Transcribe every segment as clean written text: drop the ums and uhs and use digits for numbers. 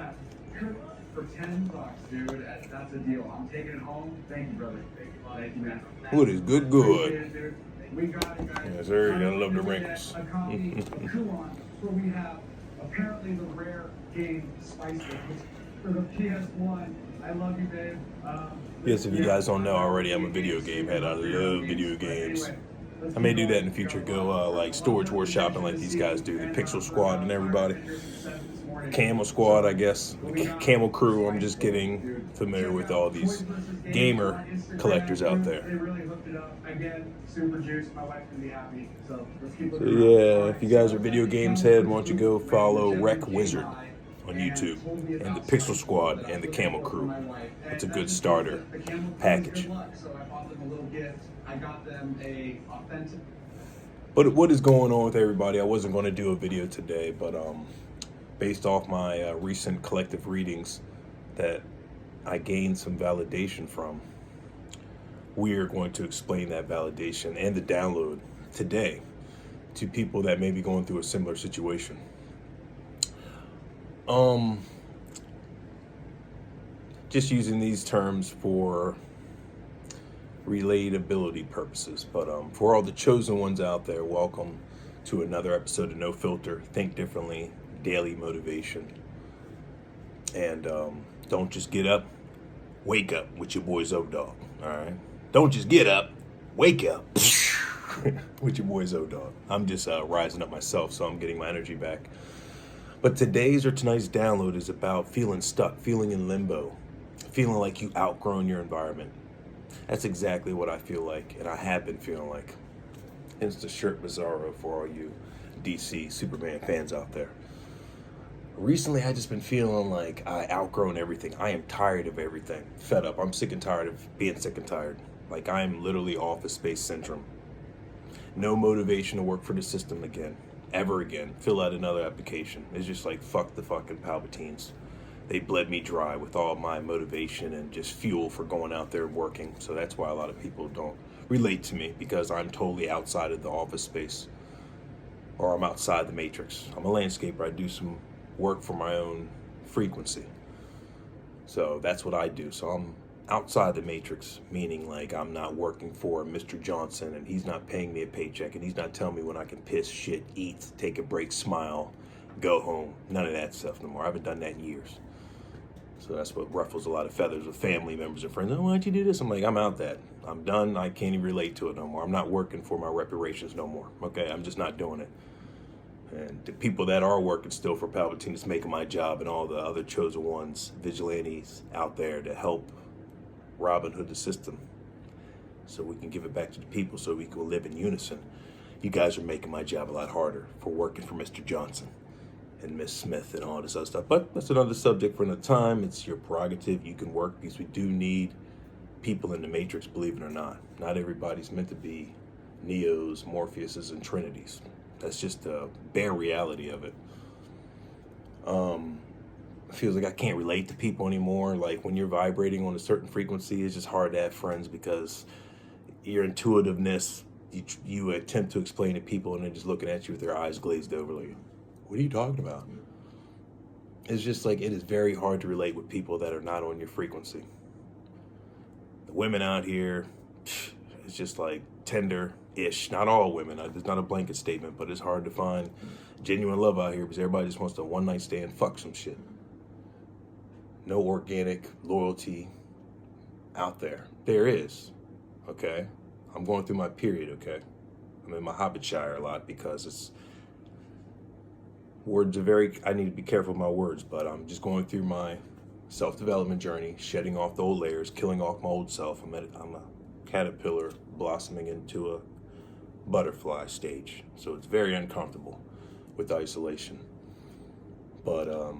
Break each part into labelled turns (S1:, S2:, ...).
S1: that for $10, dude. That's a deal. I'm taking it home. Thank you, brother. Thank you, man.
S2: What is good, good?
S1: Appreciate it, dude. We got it, guys.
S2: Yes, sir. You gotta love the wrinkles.
S1: A copy of Kuon, where we have apparently the rare game Spice for the PS1. I love you, babe.
S2: Yes, if you guys don't know already, I'm a video game head. I love video games. I may do that in the future. Go like Storage War shopping like these guys do. The Pixel Squad and everybody. Camel Squad, I guess. The Camel Crew. I'm just getting familiar with all these gamer collectors out there. So yeah, if you guys are video games head, why don't you go follow Rec Wizard on YouTube and the Pixel Squad and the Camel Crew. It's a good starter package. But what is going on with everybody? I wasn't going to do a video today, but based off my recent collective readings that I gained some validation from, we're going to explain that validation and the download today to people that may be going through a similar situation. Just using these terms for relatability purposes, but for all the chosen ones out there, welcome to another episode of No Filter, Think Differently, Daily Motivation. And don't just get up, wake up with your boy Zo-Dog, all right? Don't just get up, wake up with your boy Zo-Dog. I'm just rising up myself, so I'm getting my energy back. But today's or tonight's download is about feeling stuck, feeling in limbo, feeling like you outgrown your environment. That's exactly what I feel like, and I have been feeling like. Hence the shirt Bizarro for all you DC Superman fans out there. Recently, I just been feeling like I outgrown everything. I am tired of everything. Fed up. I'm sick and tired of being sick and tired. Like, I am literally Office Space syndrome. No motivation to work for the system again. Ever again. Fill out another application. It's just like, fuck the fucking Palpatines. They bled me dry with all my motivation and just fuel for going out there and working. So that's why a lot of people don't relate to me, because I'm totally outside of the office space, or I'm outside the matrix. I'm a landscaper. I do some work for my own frequency. So that's what I do. So I'm outside the matrix, meaning like I'm not working for Mr. Johnson and he's not paying me a paycheck and he's not telling me when I can piss, shit, eat, take a break, smile, go home. None of that stuff no more. I haven't done that in years. So that's what ruffles a lot of feathers with family members and friends. Oh, why'd you do this? I'm like, I'm out that. I'm done. I can't even relate to it no more. I'm not working for my reparations no more. Okay, I'm just not doing it. And the people that are working still for Palpatine is making my job and all the other chosen ones, vigilantes out there to help Robin Hood the system so we can give it back to the people so we can live in unison. You guys are making my job a lot harder for working for Mr. Johnson and Miss Smith and all this other stuff. But that's another subject for another time. It's your prerogative. You can work because we do need people in the Matrix, believe it or not. Not everybody's meant to be Neos, Morpheuses, and Trinities. That's just the bare reality of it. It feels like I can't relate to people anymore. Like when you're vibrating on a certain frequency, it's just hard to have friends because your intuitiveness, you attempt to explain to people and they're just looking at you with their eyes glazed over like, what are you talking about? It's just like, it is very hard to relate with people that are not on your frequency. The women out here, it's just like tender-ish. Not all women. It's not a blanket statement, but it's hard to find genuine love out here because everybody just wants to one-night stand, fuck some shit. No organic loyalty out there. There is, okay? I'm going through my period, okay? I'm in my Hobbitshire a lot because it's... Words are very... I need to be careful with my words, but I'm just going through my self-development journey, shedding off the old layers, killing off my old self. I'm a caterpillar blossoming into a butterfly stage. So it's very uncomfortable with isolation. But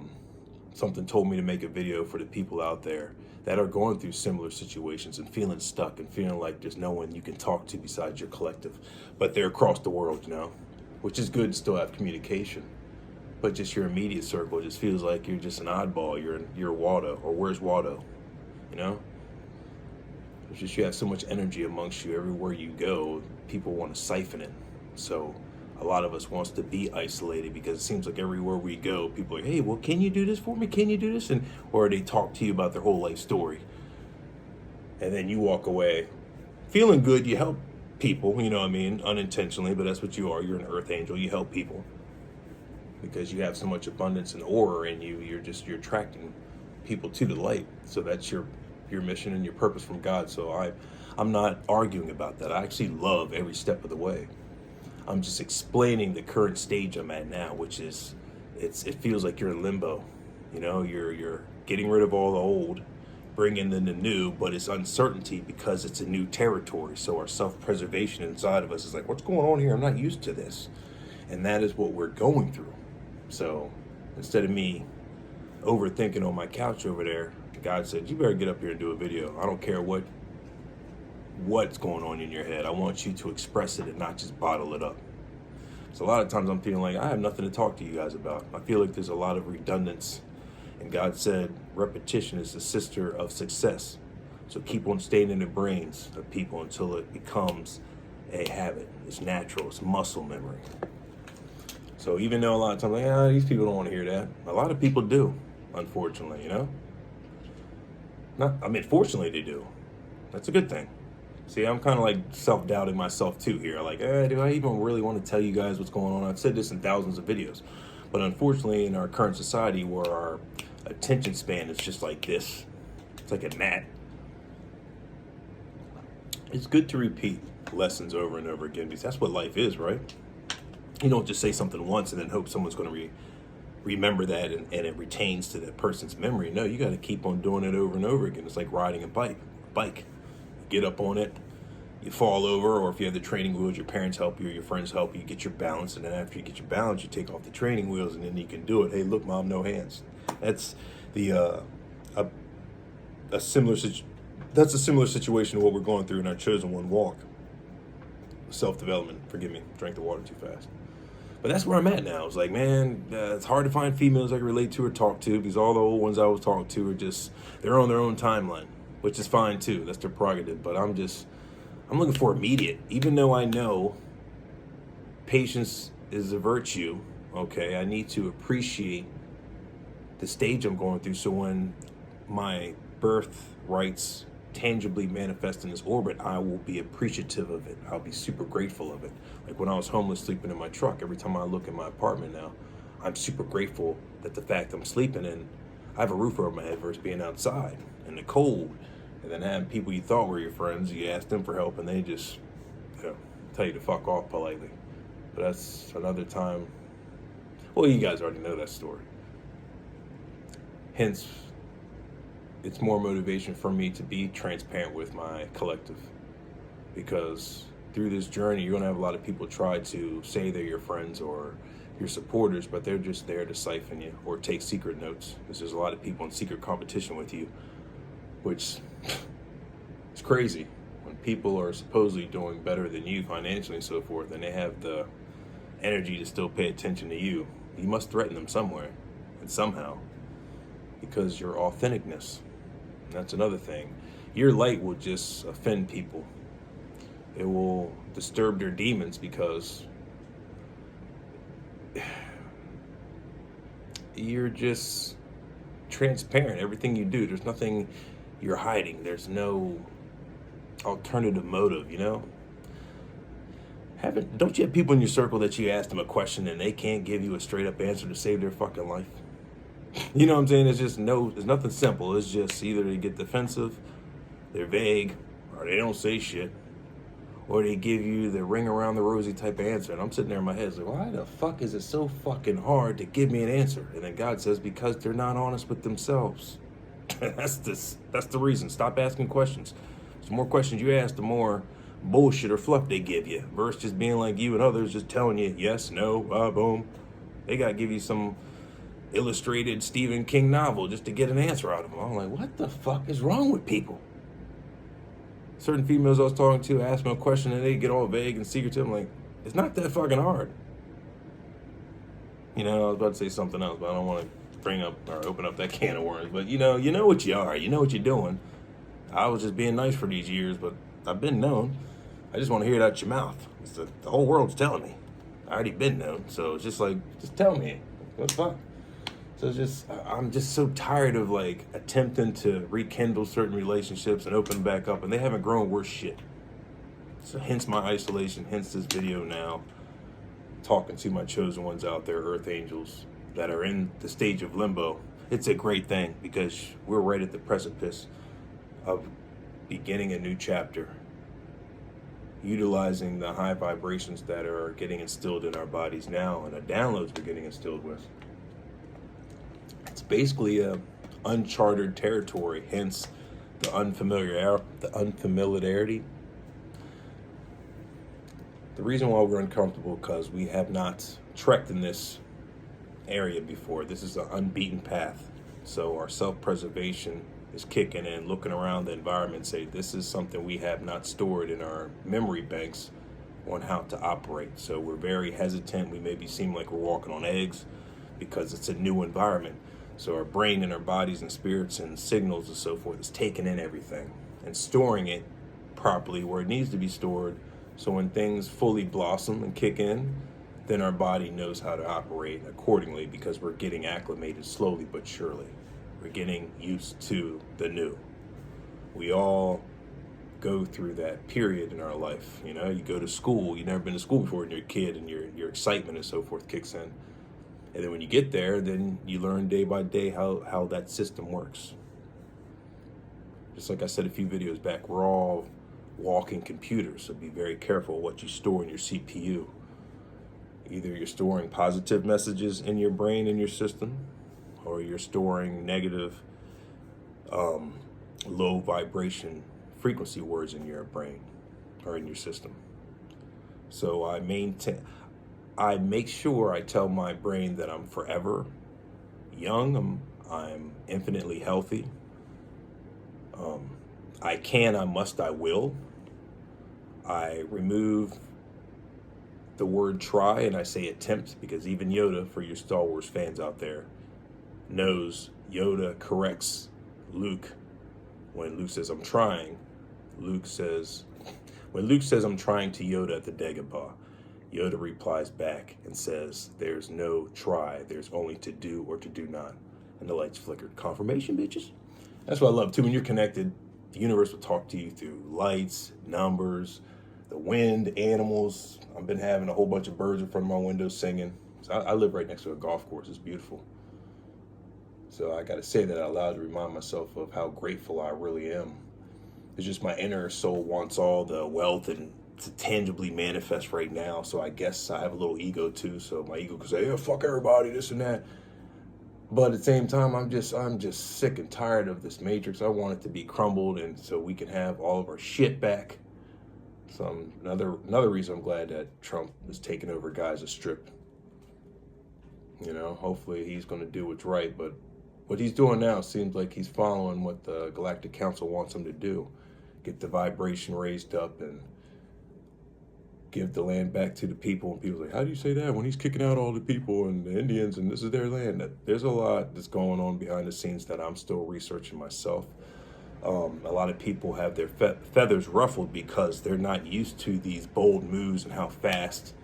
S2: something told me to make a video for the people out there that are going through similar situations and feeling stuck and feeling like there's no one you can talk to besides your collective. But they're across the world, you know, which is good to still have communication. But just your immediate circle just feels like you're just an oddball. You're Waldo, or where's Waldo, you know? It's just you have so much energy amongst you. Everywhere you go, people want to siphon it. So a lot of us wants to be isolated because it seems like everywhere we go, people are like, hey, well, can you do this for me? Can you do this? And or they talk to you about their whole life story. And then you walk away feeling good. You help people, you know what I mean? Unintentionally, but that's what you are. You're an earth angel. You help people because you have so much abundance and aura in you. You're attracting people to the light. So that's your mission and your purpose from God. So I'm not arguing about that. I actually love every step of the way. I'm just explaining the current stage I'm at now, which is it feels like you're in limbo. You know, you're getting rid of all the old, bringing in the new, but it's uncertainty because it's a new territory. So our self-preservation inside of us is like, what's going on here? I'm not used to this. And that is what we're going through. So instead of me overthinking on my couch over there, God said, you better get up here and do a video. I don't care what's going on in your head. I want you to express it and not just bottle it up. So a lot of times I'm feeling like I have nothing to talk to you guys about. I feel like there's a lot of redundance. And God said repetition is the sister of success. So keep on staying in the brains of people until it becomes a habit. It's natural. It's muscle memory. So even though a lot of times like, these people don't want to hear that. A lot of people do, unfortunately, you know? Fortunately they do. That's a good thing. See, I'm kind of like self-doubting myself too here. Like, do I even really want to tell you guys what's going on? I've said this in thousands of videos. But unfortunately, in our current society where our attention span is just like this, it's like a gnat. It's good to repeat lessons over and over again because that's what life is, right? You don't just say something once and then hope someone's going to remember that and it retains to that person's memory. No, you got to keep on doing it over and over again. It's like riding a bike. Get up on it, you fall over, or if you have the training wheels, your parents help you or your friends help you, get your balance, and then after you get your balance, you take off the training wheels, and then you can do it. Hey, look, Mom, no hands. That's a similar situation to what we're going through in our Chosen One walk. Self-development. Forgive me, drank the water too fast. But that's where I'm at now. It's like, man, it's hard to find females I can relate to or talk to because all the old ones I was talking to are they're on their own timeline. Which is fine too, that's their prerogative, but I'm looking for immediate. Even though I know patience is a virtue, okay, I need to appreciate the stage I'm going through so when my birthrights tangibly manifest in this orbit, I will be appreciative of it. I'll be super grateful of it. Like when I was homeless sleeping in my truck, every time I look in my apartment now, I'm super grateful that the fact I'm sleeping in, I have a roof over my head versus being outside in the cold. And then having people you thought were your friends, you ask them for help and they just tell you to fuck off politely. But that's another time. Well, you guys already know that story. Hence, it's more motivation for me to be transparent with my collective. Because through this journey, you're going to have a lot of people try to say they're your friends or your supporters, but they're just there to siphon you or take secret notes. Because there's a lot of people in secret competition with you, which is crazy. When people are supposedly doing better than you financially and so forth, and they have the energy to still pay attention to you, you must threaten them somewhere and somehow because your authenticness. And that's another thing. Your light will just offend people. It will disturb their demons because you're just transparent. Everything you do, there's nothing you're hiding. There's no alternative motive, you know? Don't you have people in your circle that you ask them a question and they can't give you a straight up answer to save their fucking life? You know what I'm saying? There's nothing simple. It's just either they get defensive, they're vague, or they don't say shit, or they give you the ring around the rosy type of answer. And I'm sitting there in my head, like, why the fuck is it so fucking hard to give me an answer? And then God says, because they're not honest with themselves. That's the reason. Stop asking questions. The more questions you ask, the more bullshit or fluff they give you. Versus just being like you and others, just telling you yes, no, boom. They got to give you some illustrated Stephen King novel just to get an answer out of them. I'm like, what the fuck is wrong with people? Certain females I was talking to ask me a question and they get all vague and secretive. I'm like, it's not that fucking hard. You know, I was about to say something else, but I don't want to bring up or open up that can of worms. But you know what you are. You know what you're doing. I was just being nice for these years, but I've been known. I just want to hear it out your mouth. The whole world's telling me. I already been known. So it's just like, just tell me. What's fine. So it's just, I'm just so tired of like attempting to rekindle certain relationships and open them back up, and they haven't grown worse shit. So hence my isolation, hence this video now, talking to my chosen ones out there, earth angels, that are in the stage of limbo. It's a great thing because we're right at the precipice of beginning a new chapter, utilizing the high vibrations that are getting instilled in our bodies now and the downloads we're getting instilled with. It's basically a uncharted territory, hence the unfamiliarity. The reason why we're uncomfortable because we have not trekked in this area before. This is an unbeaten path. So our self-preservation is kicking in, looking around the environment, say this is something we have not stored in our memory banks on how to operate. So we're very hesitant. We maybe seem like we're walking on eggs because it's a new environment. So our brain and our bodies and spirits and signals and so forth is taking in everything and storing it properly where it needs to be stored. So when things fully blossom and kick in, then our body knows how to operate accordingly because we're getting acclimated slowly but surely. We're getting used to the new. We all go through that period in our life. You know, you go to school, you've never been to school before and you're a kid, and your excitement and so forth kicks in. And then when you get there, then you learn day by day how that system works. Just like I said a few videos back, we're all walking computers, so be very careful what you store in your CPU. Either you're storing positive messages in your brain, in your system, or you're storing negative, low vibration frequency words in your brain or in your system. So I make sure I tell my brain that I'm forever young, I'm infinitely healthy. I can, I must, I will. I remove the word try and I say attempt, because even Yoda, for your Star Wars fans out there, knows Yoda corrects Luke when Luke says I'm trying. When Luke says I'm trying to Yoda at the Dagobah, Yoda replies back and says there's no try, there's only to do or to do not. And the lights flickered. Confirmation, bitches. That's what I love too. When you're connected, the universe will talk to you through lights, numbers, the wind, animals. I've been having a whole bunch of birds in front of my window singing. So I live right next to a golf course. It's beautiful. So I got to say that out loud to remind myself of how grateful I really am. It's just my inner soul wants all the wealth and to tangibly manifest right now. So I guess I have a little ego too. So my ego can say, yeah, fuck everybody, this and that. But at the same time, I'm just sick and tired of this matrix. I want it to be crumbled, and so we can have all of our shit back. So another reason I'm glad that Trump is taking over Gaza Strip. You know, hopefully he's going to do what's right. But what he's doing now seems like he's following what the Galactic Council wants him to do. Get the vibration raised up and give the land back to the people. And people are like, how do you say that when he's kicking out all the people and the Indians and this is their land? There's a lot that's going on behind the scenes that I'm still researching myself. A lot of people have their feathers ruffled because they're not used to these bold moves and how fast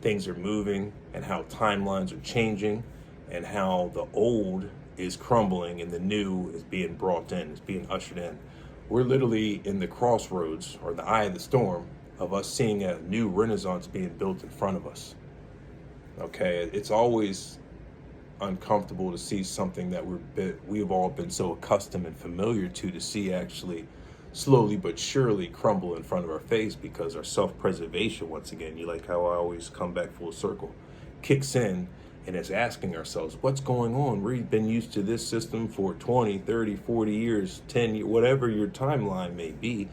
S2: things are moving and how timelines are changing and how the old is crumbling and the new is being brought in, is being ushered in. We're literally in the crossroads or the eye of the storm of us seeing a new renaissance being built in front of us. Okay, it's always uncomfortable to see something that we've all been so accustomed and familiar to see actually slowly but surely crumble in front of our face, because our self-preservation, once again, you like how I always come back full circle, kicks in and is asking ourselves, what's going on? We've been used to this system for 20, 30, 40 years, 10 years, whatever your timeline may be.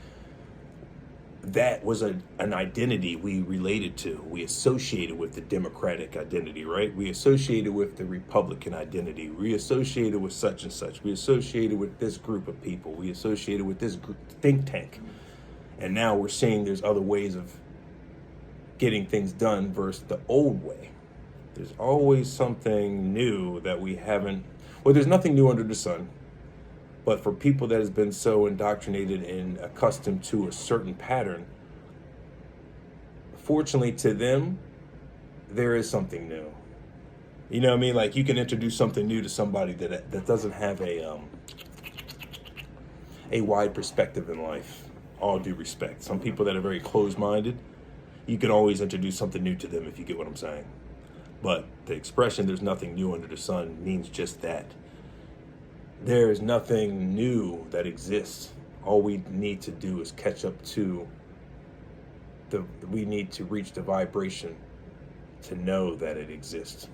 S2: That was an identity we related to. We associated with the Democratic identity, right? We associated with the Republican identity. We associated with such and such. We associated with this group of people. We associated with this think tank. And now we're seeing there's other ways of getting things done versus the old way. There's always something new that we haven't, well, there's nothing new under the sun. But for people that has been so indoctrinated and accustomed to a certain pattern, fortunately to them, there is something new. You know what I mean? Like, you can introduce something new to somebody that doesn't have a wide perspective in life. All due respect. Some people that are very closed-minded, you can always introduce something new to them, if you get what I'm saying. But the expression, there's nothing new under the sun, means just that. There is nothing new that exists. All we need to do is catch up to we need to reach the vibration to know that it exists.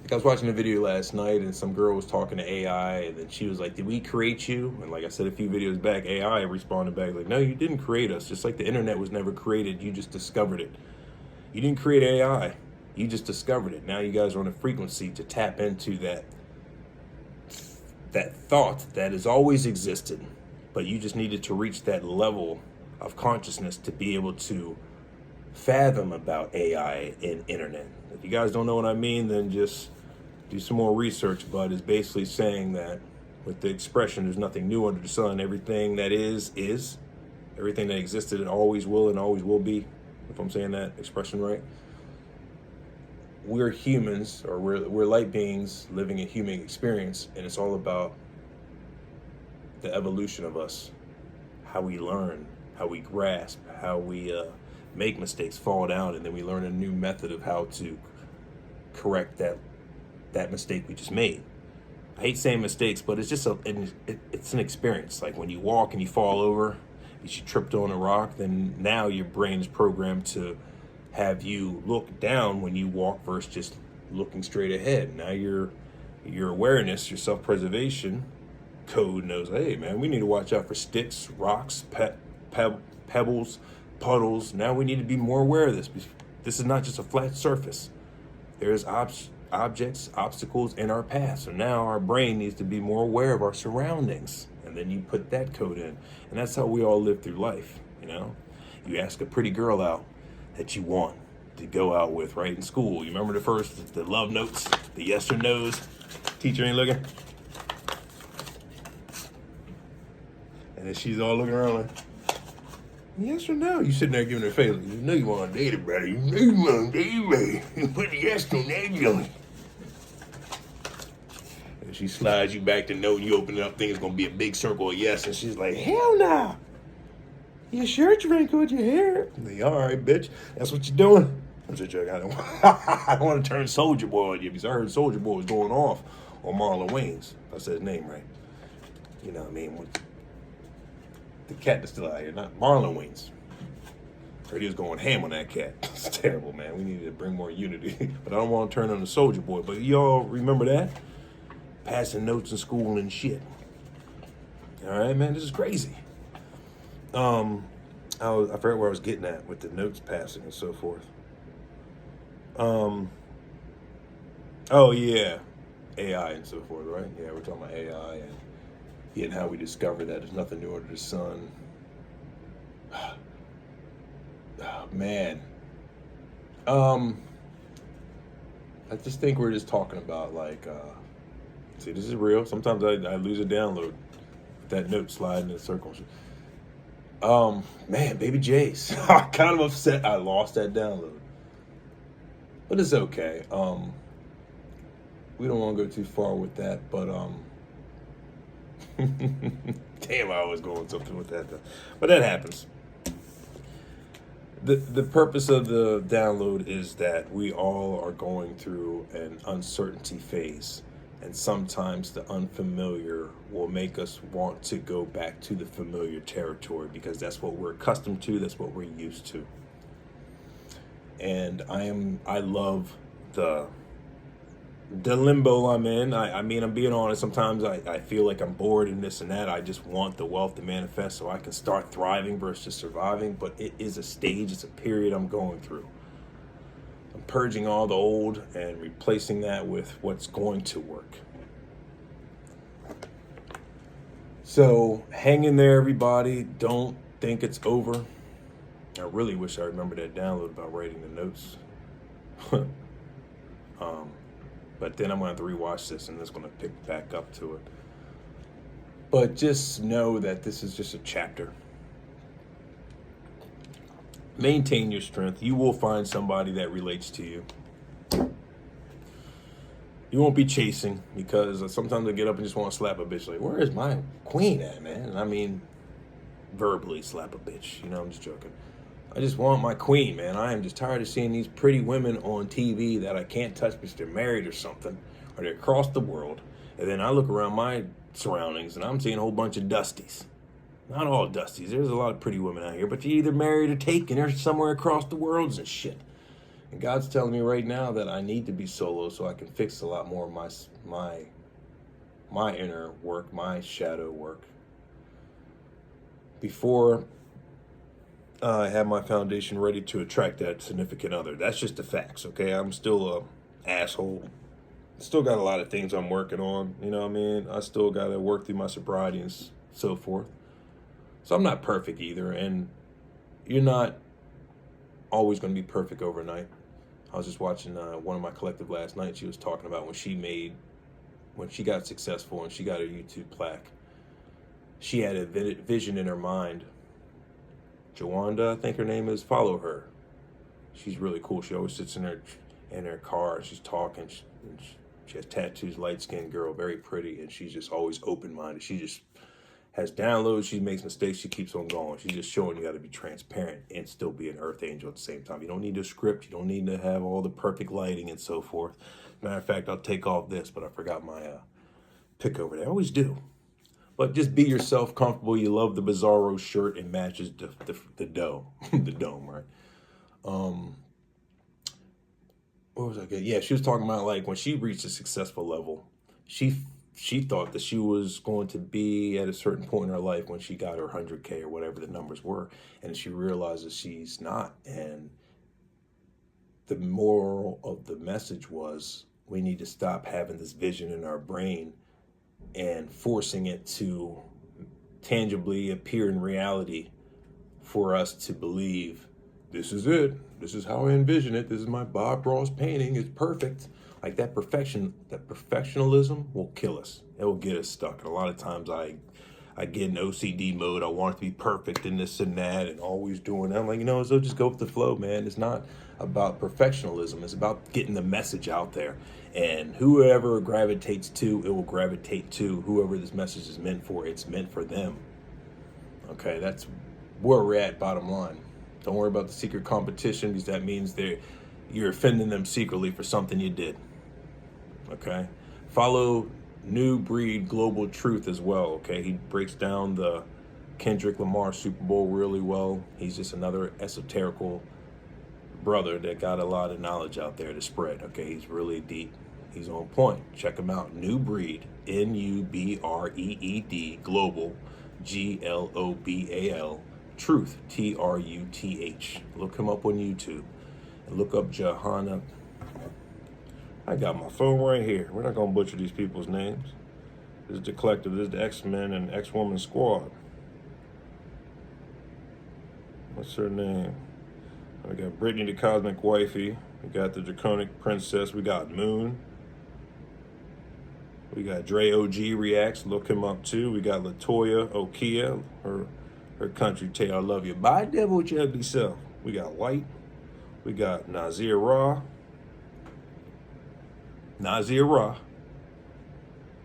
S2: Like, I was watching a video last night and some girl was talking to AI, and then she was like, did we create you? And like I said a few videos back, AI responded back like, no, you didn't create us. Just like the internet was never created, you just discovered it. You didn't create AI, you just discovered it. Now you guys are on a frequency to tap into that thought that has always existed, but you just needed to reach that level of consciousness to be able to fathom about AI and internet. If you guys don't know what I mean, then just do some more research, but it's basically saying that with the expression, there's nothing new under the sun. Everything that is. Everything that existed, it always will and always will be, if I'm saying that expression right. We're humans, or we're light beings living a human experience, and it's all about the evolution of us, how we learn, how we grasp, how we make mistakes, fall down, and then we learn a new method of how to correct that mistake we just made. I hate saying mistakes, but it's just it's an experience. Like when you walk and you fall over, you tripped on a rock, then now your brain is programmed to have you look down when you walk versus just looking straight ahead. Now your awareness, your self-preservation code knows, hey man, we need to watch out for sticks, rocks, pebbles, puddles. Now we need to be more aware of this. This is not just a flat surface. There's objects, obstacles in our path. So now our brain needs to be more aware of our surroundings. And then you put that code in. And that's how we all live through life, you know? You ask a pretty girl out that you want to go out with, right, in school. You remember the love notes, the yes or no's? Teacher ain't looking. And then she's all looking around like, yes or no? You sitting there giving her a face like, you know you want to date it, brother. You know you want to date it. You put the yes on that joint. And she slides you back to no, and you open it up, think it's going to be a big circle of yes. And she's like, hell no. Your shirt wrinkled, your hair. Like, all right, bitch. That's what you're doing. I'm just joking. I don't want to turn Soldier Boy on you because I heard Soldier Boy was going off on Marlon Wayans. I said his name right. You know what I mean? The cat that's still out here, not Marlon Wayans. Heard he was going ham on that cat. It's terrible, man. We need to bring more unity. But I don't want to turn on the Soldier Boy. But y'all remember that? Passing notes in school and shit. All right, man. This is crazy. I forgot where I was getting at with the notes passing and so forth. Oh yeah, AI and so forth, right? Yeah, we're talking about AI and how we discover that there's nothing new under the sun. Oh, man. I just think we're just talking about like, see, this is real. Sometimes I lose a download. That note sliding in circles. Man, Baby Jace. I'm kind of upset I lost that download. But it's okay. We don't want to go too far with that, but damn, I was going something with that though. But that happens. The purpose of the download is that we all are going through an uncertainty phase. And sometimes the unfamiliar will make us want to go back to the familiar territory because that's what we're accustomed to, that's what we're used to. And I love the limbo I'm in. I mean, I'm being honest, sometimes I feel like I'm bored and this and that. I just want the wealth to manifest so I can start thriving versus surviving. But it is a stage, it's a period I'm going through. I'm purging all the old and replacing that with what's going to work. So hang in there, everybody. Don't think it's over. I really wish I remembered that download about writing the notes. But then I'm going to have to rewatch this and it's going to pick back up to it. But just know that this is just a chapter. Maintain your strength. You will find somebody that relates to you. You won't be chasing, because sometimes I get up and just want to slap a bitch. Like, where is my queen at, man? I mean, verbally slap a bitch. You know, I'm just joking. I just want my queen, man. I am just tired of seeing these pretty women on TV that I can't touch because they're married or something, or they're across the world. And then I look around my surroundings and I'm seeing a whole bunch of dusties. Not all dusties. There's a lot of pretty women out here, but you're either married or taken or somewhere across the world and shit. And God's telling me right now that I need to be solo so I can fix a lot more of my inner work, my shadow work. Before I have my foundation ready to attract that significant other. That's just the facts, okay? I'm still a asshole. Still got a lot of things I'm working on, you know what I mean? I still got to work through my sobriety and so forth. So I'm not perfect either, and you're not always going to be perfect overnight. I was just watching one of my collective last night. She was talking about when she got successful and she got her YouTube plaque. She had a vision in her mind. Jawanda, I think her name is. Follow her. She's really cool. She always sits in her car and she's talking. She has tattoos, light-skinned girl, very pretty, and she's just always open-minded. She just has downloads. She makes mistakes. She keeps on going. She's just showing you how to be transparent and still be an earth angel at the same time. You don't need a script. You don't need to have all the perfect lighting and so forth. Matter of fact, I'll take off this, but I forgot my pick over there. I always do. But just be yourself, comfortable. You love the Bizarro shirt. It matches the dome, the dome, right? What was I getting? Yeah, she was talking about like when she reached a successful level, she thought that she was going to be at a certain point in her life when she got her 100K or whatever the numbers were, and she realizes she's not. And the moral of the message was we need to stop having this vision in our brain and forcing it to tangibly appear in reality for us to believe this is it. This is how I envision it. This is my Bob Ross painting. It's perfect. Like that perfectionism will kill us. It will get us stuck. And a lot of times I get in OCD mode. I want it to be perfect and this and that and always doing that. I'm like, so just go with the flow, man. It's not about perfectionism. It's about getting the message out there. And whoever gravitates to, it will gravitate to. Whoever this message is meant for, it's meant for them. Okay, that's where we're at, bottom line. Don't worry about the secret competition, because that means you're offending them secretly for something you did. Okay? Follow New Breed Global Truth as well, okay? He breaks down the Kendrick Lamar Super Bowl really well. He's just another esoterical brother that got a lot of knowledge out there to spread, okay? He's really deep. He's on point. Check him out. New Breed, NUBREED, Global, GLOBAL, Truth, TRUTH. Look him up on YouTube. And look up Johanna. I got my phone right here. We're not going to butcher these people's names. This is the collective. This is the X-Men and X-Woman squad. What's her name? We got Brittany the Cosmic Wifey. We got the Draconic Princess. We got Moon. We got Dre OG Reacts. Look him up too. We got Latoya Okia. Her country tale, I love you. Bye, devil, with your ugly self. We got White. We got Nazir Ra.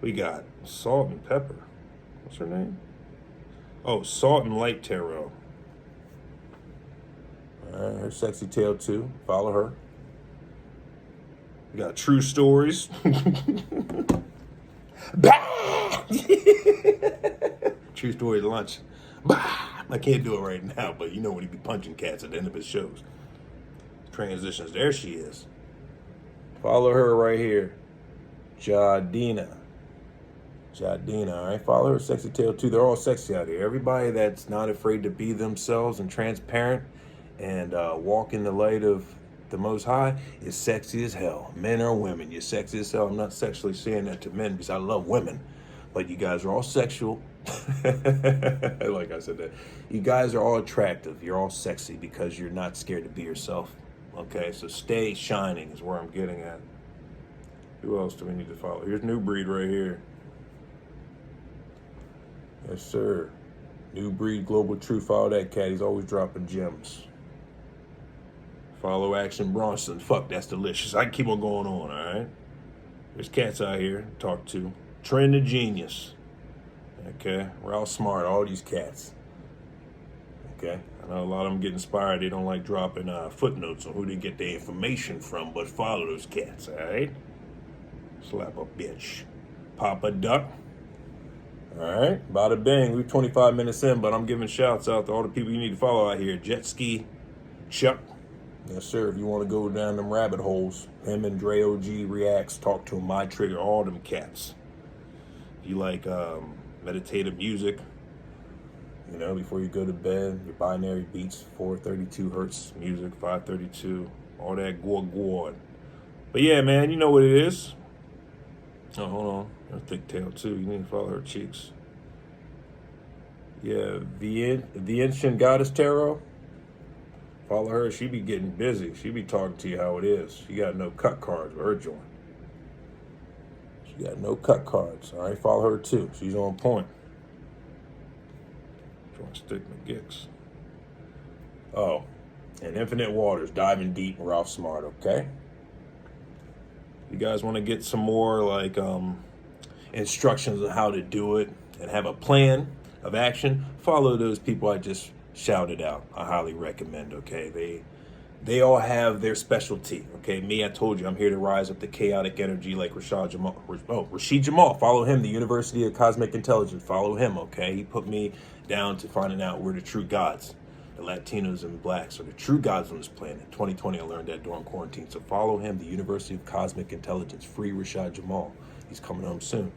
S2: We got Salt and Pepper. What's her name? Oh, Salt and Light Tarot. Her sexy tale too. Follow her. We got True Stories. True Stories lunch. I can't do it right now, but you know when he be punching cats at the end of his shows. Transitions. There she is. Follow her right here. Jadina, all right? Follow her sexy tale too. They're all sexy out here. Everybody that's not afraid to be themselves and transparent and walk in the light of the Most High is sexy as hell. Men or women, you're sexy as hell. I'm not sexually saying that to men because I love women, but you guys are all sexual. Like I said, that you guys are all attractive. You're all sexy because you're not scared to be yourself. Okay, so stay shining is where I'm getting at. Who else do we need to follow? Here's New Breed right here. Yes, sir. New Breed Global Truth. Follow that cat. He's always dropping gems. Follow Action Bronson. Fuck, that's delicious. I can keep on going on, all right? There's cats out here to talk to. Trend the Genius. Okay? We're all smart, all these cats. Okay? I know a lot of them get inspired. They don't like dropping footnotes on who they get their information from, but follow those cats, all right? Slap a bitch. Papa Duck. All right, bada bang. We're 25 minutes in, but I'm giving shouts out to all the people you need to follow out here. Jet Ski Chuck. Yes, sir. If you want to go down them rabbit holes, him and Dre OG Reacts, talk to him, My Trigger, all them cats. If you like meditative music, you know, before you go to bed, your binary beats, 432 hertz music, 532, all that gore. But yeah, man, you know what it is. Oh, hold on. A thick tail too. You need to follow her cheeks. Yeah, the Ancient Goddess Tarot. Follow her. She be getting busy. She be talking to you how it is. She got no cut cards with her joint. She got no cut cards. All right, follow her too. She's on point. Trying to stick my gicks. Oh, and Infinite Waters, diving deep, Ralph Smart. Okay. You guys want to get some more like instructions on how to do it and have a plan of action, follow those people I just shouted out. I highly recommend, okay? They all have their specialty, okay? Me, I told you, I'm here to rise up the chaotic energy like Rashid Jamal. Follow him, the University of Cosmic Intelligence. Follow him, okay? He put me down to finding out we're the true gods. The Latinos and blacks are the true gods on this planet. 2020, I learned that during quarantine. So follow him, the University of Cosmic Intelligence. Free Rashid Jamal. He's coming home soon.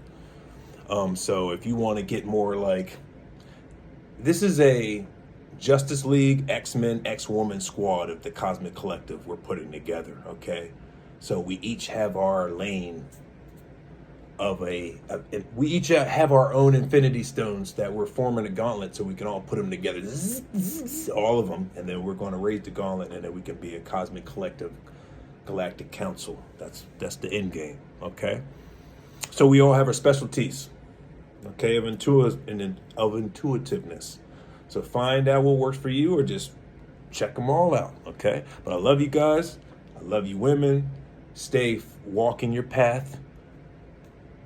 S2: So if you want to get more like, this is a Justice League, X-Men, X-Woman squad of the Cosmic Collective we're putting together, okay? So we each have our lane of we each have our own infinity stones that we're forming a gauntlet so we can all put them together, all of them, and then we're going to raise the gauntlet and then we can be a Cosmic Collective Galactic Council. That's the end game, okay? So we all have our specialties, okay, of intuitiveness. So find out what works for you or just check them all out, okay? But I love you guys. I love you women. Stay walking your path.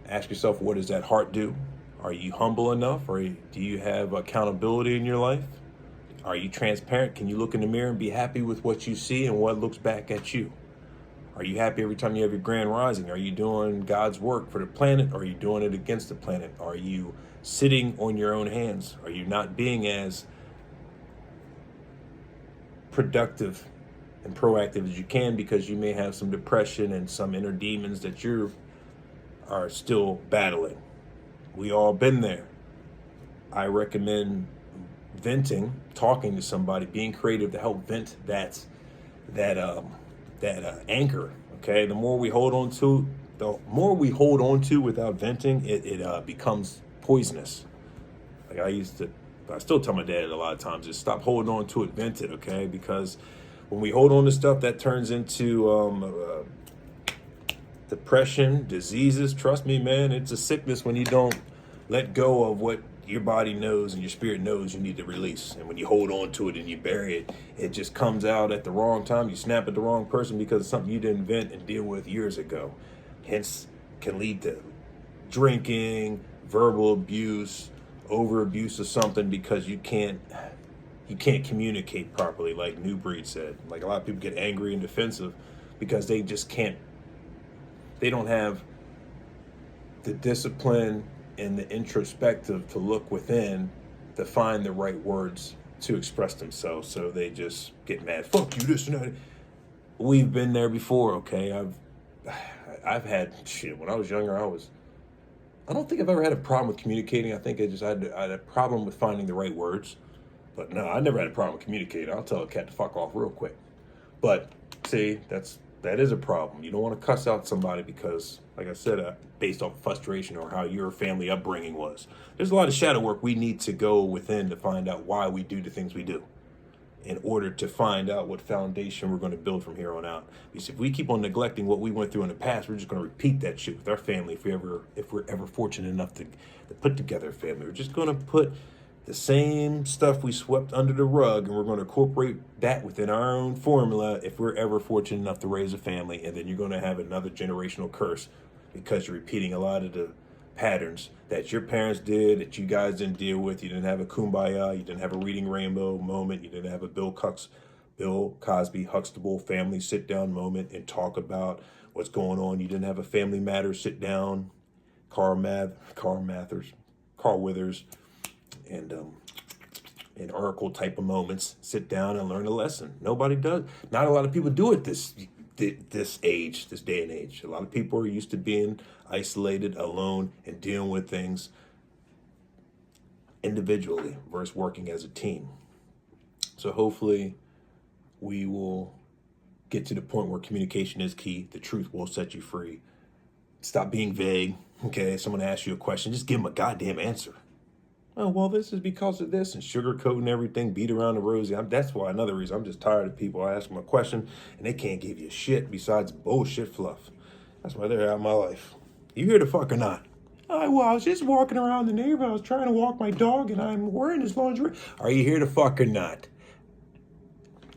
S2: Ask yourself, what does that heart do? Are you humble enough, or do you have accountability in your life? Are you transparent? Can you look in the mirror and be happy with what you see and what looks back at you? Are you happy every time you have your grand rising? Are you doing God's work for the planet, or are you doing it against the planet? Are you sitting on your own hands? Are you not being as productive and proactive as you can because you may have some depression and some inner demons that you are still battling? We all been there. I recommend venting, talking to somebody, being creative to help vent that anchor. Okay, the more we hold on to without venting, it becomes poisonous. Like I still tell my dad a lot of times, just stop holding on to it, vent it, okay? Because when we hold on to stuff, that turns into depression, diseases. Trust me, man, it's a sickness when you don't let go of what your body knows and your spirit knows you need to release. And when you hold on to it and you bury it, it just comes out at the wrong time. You snap at the wrong person because it's something you didn't invent and deal with years ago. Hence, can lead to drinking, verbal abuse, over abuse of something because you can't communicate properly, like New Breed said. Like a lot of people get angry and defensive because they just can't. They don't have the discipline and the introspective to look within to find the right words to express themselves. So they just get mad. Fuck you, this and that. We've been there before, okay? I've had shit. When I was younger, I don't think I've ever had a problem with communicating. I think I had a problem with finding the right words. But no, I never had a problem with communicating. I'll tell a cat to fuck off real quick. But see, that is a problem. You don't want to cuss out somebody because, like I said, based off frustration or how your family upbringing was. There's a lot of shadow work we need to go within to find out why we do the things we do in order to find out what foundation we're going to build from here on out. Because if we keep on neglecting what we went through in the past, we're just going to repeat that shit with our family if we're ever fortunate enough to put together a family. We're just going to put the same stuff we swept under the rug, and we're going to incorporate that within our own formula if we're ever fortunate enough to raise a family. And then you're going to have another generational curse because you're repeating a lot of the patterns that your parents did, that you guys didn't deal with. You didn't have a kumbaya, you didn't have a reading rainbow moment, you didn't have a Bill Cosby Huxtable family sit down moment and talk about what's going on. You didn't have a Family Matters sit down, Carl Withers, and Oracle type of moments, sit down and learn a lesson. Nobody does. Not a lot of people do it this day and age. A lot of people are used to being isolated, alone, and dealing with things individually versus working as a team. So hopefully we will get to the point where communication is key. The truth will set you free. Stop being vague. Okay, someone asks you a question, just give them a goddamn answer. Oh, well, this is because of this, and sugarcoating everything, beat around the rosy. That's why another reason I'm just tired of people. I ask them a question, and they can't give you shit besides bullshit fluff. That's why they're out of my life. You here to fuck or not? Oh, well, I was just walking around the neighborhood. I was trying to walk my dog, and I'm wearing his lingerie. Are you here to fuck or not?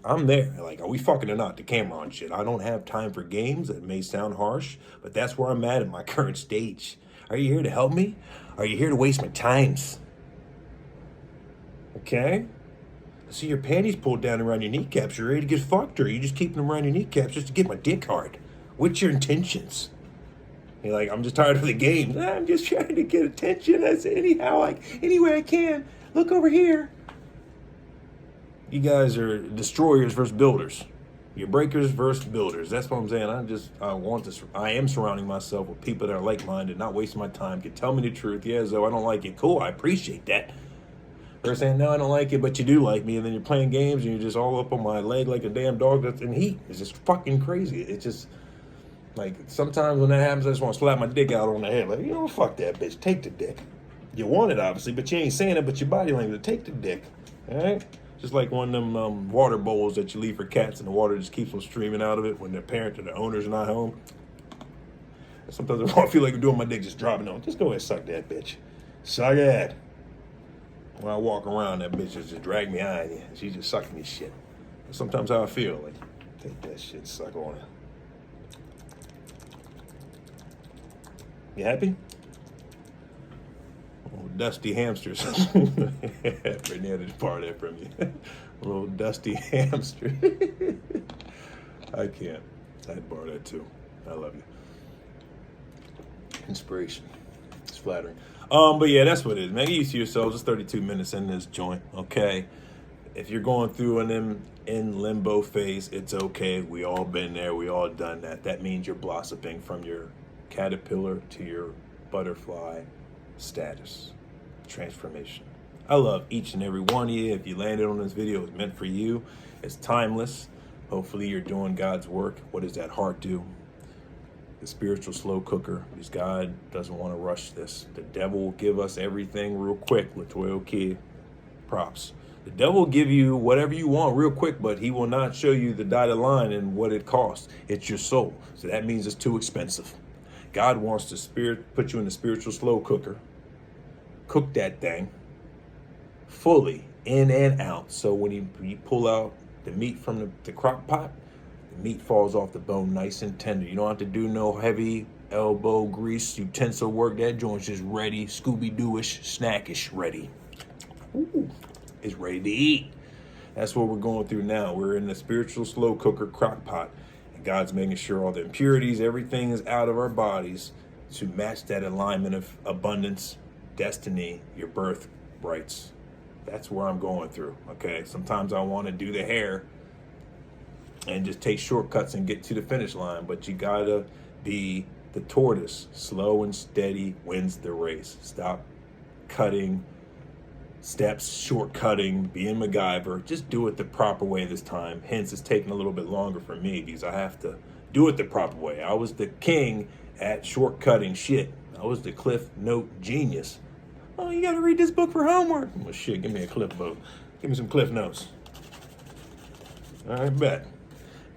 S2: I'm there. Like, are we fucking or not? The camera on shit. I don't have time for games. That may sound harsh, but that's where I'm at my current stage. Are you here to help me? Are you here to waste my times? Okay? I see your panties pulled down around your kneecaps. You're ready to get fucked, or are you just keeping them around your kneecaps just to get my dick hard? What's your intentions? You're like, I'm just tired of the games. I'm just trying to get attention. I say any way I can. Look over here. You guys are destroyers versus builders. You're breakers versus builders. That's what I'm saying. I am surrounding myself with people that are like-minded, not wasting my time, can tell me the truth. Yeah, Zoe, I don't like it. Cool, I appreciate that. They're saying, no, I don't like it, but you do like me. And then you're playing games and you're just all up on my leg like a damn dog that's in heat. It's just fucking crazy. It's just, like, sometimes when that happens, I just want to slap my dick out on the head. Like, fuck that bitch. Take the dick. You want it, obviously, but you ain't saying it, but your body language. Take the dick. All right? Just like one of them water bowls that you leave for cats and the water just keeps on streaming out of it when their parent or the owner's not home. Sometimes I feel like doing my dick, just dropping on. Just go ahead and suck that bitch. Suck it. When I walk around, that bitch just drag me on you. She just sucking me shit. Sometimes how I feel, like, take that shit, suck on it. You happy? Little dusty hamsters. Brittany had to borrow that from you. Little dusty hamster. I can't. I'd borrow that too. I love you. Inspiration. It's flattering. But yeah, that's what it is. Man, get used to yourselves. It's 32 minutes in this joint. Okay. If you're going through an in limbo phase, it's okay. We all been there. We all done that. That means you're blossoming from your caterpillar to your butterfly status. Transformation. I love each and every one of you. If you landed on this video, it's meant for you. It's timeless. Hopefully you're doing God's work. What does that heart do? The spiritual slow cooker, because God doesn't want to rush this. The devil will give us everything real quick. Latoya Kid, props. The devil will give you whatever you want real quick, but he will not show you the dotted line and what it costs. It's your soul. So that means it's too expensive. God wants to put you in the spiritual slow cooker. Cook that thing fully, in and out. So when you pull out the meat from the crock pot, the meat falls off the bone nice and tender. You don't have to do no heavy elbow grease, utensil work. That joint's just ready, Scooby-Doo-ish, snackish ready. Ooh, it's ready to eat. That's what we're going through now. We're in the spiritual slow cooker crock pot. And God's making sure all the impurities, everything is out of our bodies to match that alignment of abundance, destiny, your birth rights. That's where I'm going through, okay? Sometimes I want to do the hair and just take shortcuts and get to the finish line, but you gotta be the tortoise. Slow and steady wins the race. Stop cutting steps, shortcutting, being MacGyver. Just do it the proper way this time. Hence, it's taking a little bit longer for me because I have to do it the proper way. I was the king at shortcutting shit. I was the Cliff Note genius. Oh, you gotta read this book for homework. Well, shit, give me a Cliff Note. Give me some Cliff Notes. All right, bet.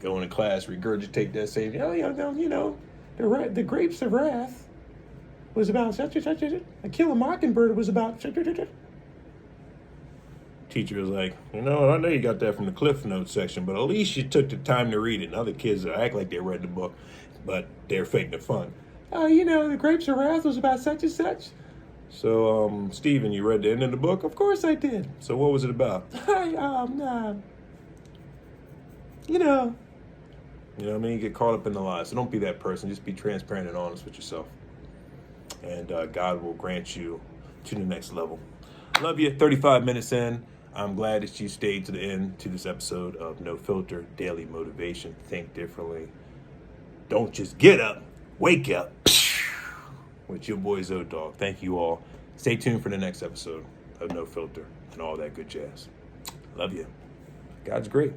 S2: Go into class, regurgitate that, say, the grapes of wrath was about such and such. A Kill a Mockingbird was about such and such. Teacher was like, I know you got that from the Cliff Notes section, but at least you took the time to read it. And other kids that act like they read the book, but they're faking the fun. The Grapes of Wrath was about such and such. So, Steven, you read the end of the book? Of course I did. So what was it about? You know what I mean? You get caught up in the lies. So don't be that person. Just be transparent and honest with yourself. And God will grant you to the next level. Love you. 35 minutes in. I'm glad that you stayed to the end to this episode of No Filter Daily Motivation. Think differently. Don't just get up. Wake up. With your boy Zodog. Thank you all. Stay tuned for the next episode of No Filter and all that good jazz. Love you. God's great.